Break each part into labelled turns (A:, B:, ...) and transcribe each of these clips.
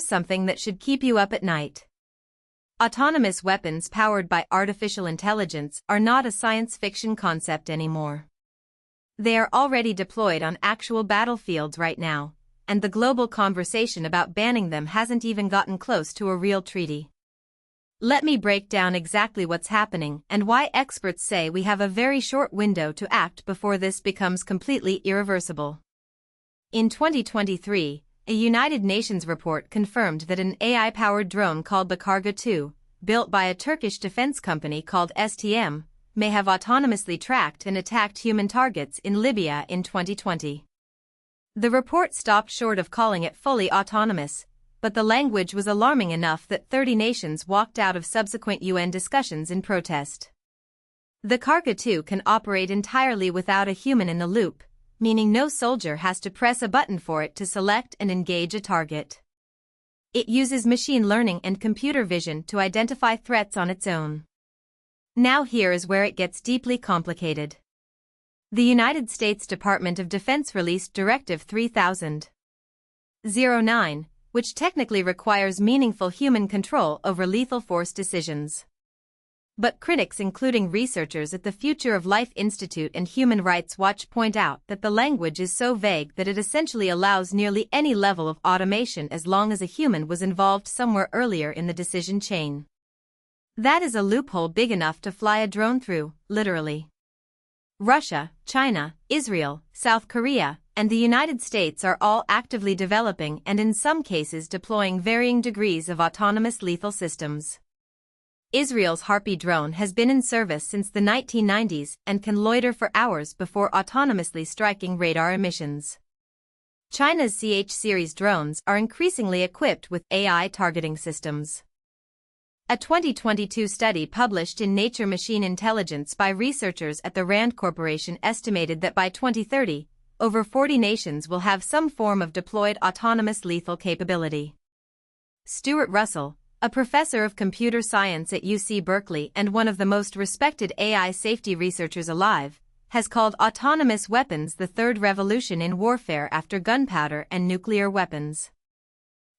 A: here's something that should keep you up at night. Autonomous weapons powered by artificial intelligence are not a science fiction concept anymore. They are already deployed on actual battlefields right now, and the global conversation about banning them hasn't even gotten close to a real treaty. Let me break down exactly what's happening and why experts say we have a very short window to act before this becomes completely irreversible. In 2023, a United Nations report confirmed that an AI-powered drone called the Karga 2, built by a Turkish defense company called STM, may have autonomously tracked and attacked human targets in Libya in 2020. The report stopped short of calling it fully autonomous, but the language was alarming enough that 30 nations walked out of subsequent UN discussions in protest. The Karga 2 can operate entirely without a human in the loop, meaning no soldier has to press a button for it to select and engage a target. It uses machine learning and computer vision to identify threats on its own. Now here is where it gets deeply complicated. The United States Department of Defense released Directive 3009, which technically requires meaningful human control over lethal force decisions. But critics, including researchers at the Future of Life Institute and Human Rights Watch, point out that the language is so vague that it essentially allows nearly any level of automation as long as a human was involved somewhere earlier in the decision chain. That is a loophole big enough to fly a drone through, literally. Russia, China, Israel, South Korea, and the United States are all actively developing and in some cases deploying varying degrees of autonomous lethal systems. Israel's Harpy drone has been in service since the 1990s and can loiter for hours before autonomously striking radar emissions. China's CH-series drones are increasingly equipped with AI targeting systems. A 2022 study published in Nature Machine Intelligence by researchers at the RAND Corporation estimated that by 2030, over 40 nations will have some form of deployed autonomous lethal capability. Stuart Russell, a professor of computer science at UC Berkeley and one of the most respected AI safety researchers alive, has called autonomous weapons the third revolution in warfare after gunpowder and nuclear weapons.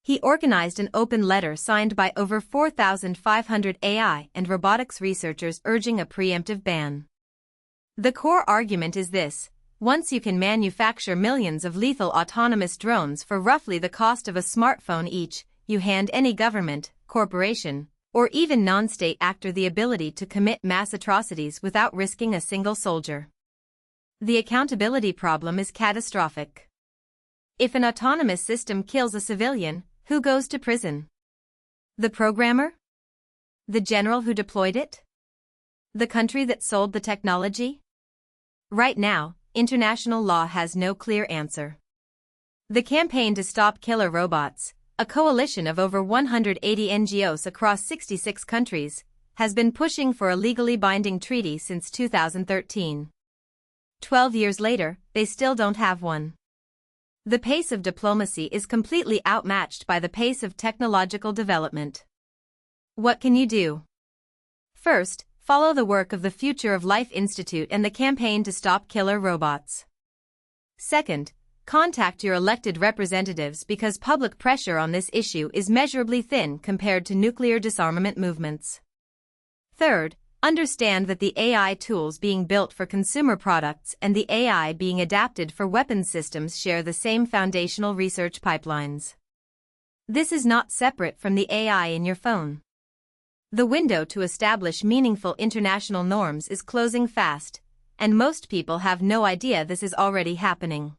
A: He organized an open letter signed by over 4,500 AI and robotics researchers urging a preemptive ban. The core argument is this: once you can manufacture millions of lethal autonomous drones for roughly the cost of a smartphone each, you hand any government, corporation, or even non-state actor the ability to commit mass atrocities without risking a single soldier. The accountability problem is catastrophic. If an autonomous system kills a civilian, who goes to prison? The programmer? The general who deployed it? The country that sold the technology? Right now, international law has no clear answer. The Campaign to Stop Killer Robots, a coalition of over 180 NGOs across 66 countries, has been pushing for a legally binding treaty since 2013. 12 years later, they still don't have one. The pace of diplomacy is completely outmatched by the pace of technological development. What can you do? First, follow the work of the Future of Life Institute and the Campaign to Stop Killer Robots. Second, contact your elected representatives because public pressure on this issue is measurably thin compared to nuclear disarmament movements. Third, understand that the AI tools being built for consumer products and the AI being adapted for weapons systems share the same foundational research pipelines. This is not separate from the AI in your phone. The window to establish meaningful international norms is closing fast, and most people have no idea this is already happening.